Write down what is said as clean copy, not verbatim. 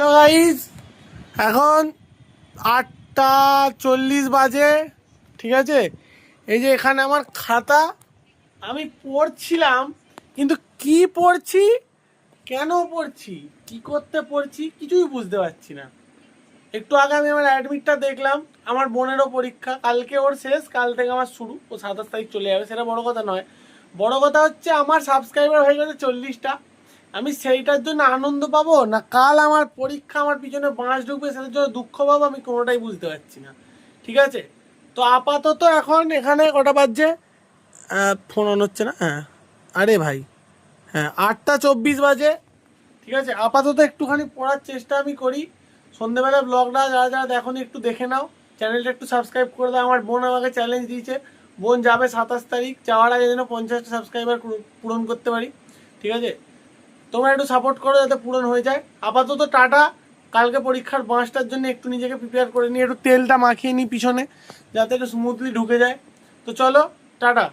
তো গাইস এখন 8:40 বাজে, ঠিক আছে। এই যে এখানে আমার খাতা, আমি পড়ছিলাম, কিন্তু কি পড়ছি, কেন পড়ছি, কি করতে পড়ছি কিছুই বুঝতে পারছি না। একটু আগে আমি আমার অ্যাডমিটটা দেখলাম, আমার বোনেরও পরীক্ষা কালকে, ওর শেষ, কাল থেকে আমার শুরু, ও 27 তারিখ চলে যাবে, সেটা বড় কথা নয়। বড় কথা হচ্ছে আমার সাবস্ক্রাইবার হয়ে গেছে 40টা। আমি সেইটার জন্য আনন্দ পাবো না কাল আমার পরীক্ষা, আমার পিছনে বাঁশ ঢুকবে সেটার জন্য দুঃখ পাবো, আমি কোনোটাই বুঝতে পারছি না, ঠিক আছে। তো আপাতত এখন এখানে কটা বাজছে, ফোন অন হচ্ছে না, হ্যাঁ, আরে ভাই, হ্যাঁ 8:24 বাজে, ঠিক আছে। আপাতত একটুখানি পড়ার চেষ্টা আমি করি। সন্ধ্যেবেলা ব্লগটা যারা যারা দেখোনি একটু দেখে নাও, চ্যানেলটা একটু সাবস্ক্রাইব করে দাও। আমার বোন আমাকে চ্যালেঞ্জ দিয়েছে, বোন যাবে 27 তারিখ, যাওয়ার আগে যেন 50টা সাবস্ক্রাইবার পূরণ করতে পারি, ঠিক আছে। তোমরা একটু সাপোর্ট করো যাতে পূরণ হয়ে যায়। আপাতত টাটা। কালকে পরীক্ষার বাঁশটার জন্য একটু নিজেকে প্রিপেয়ার করে নিই, একটু তেলটা মাখিয়ে নিই পিছনে যাতে একটু স্মুথলি ঢুকে যায়। তো চলো, টাটা।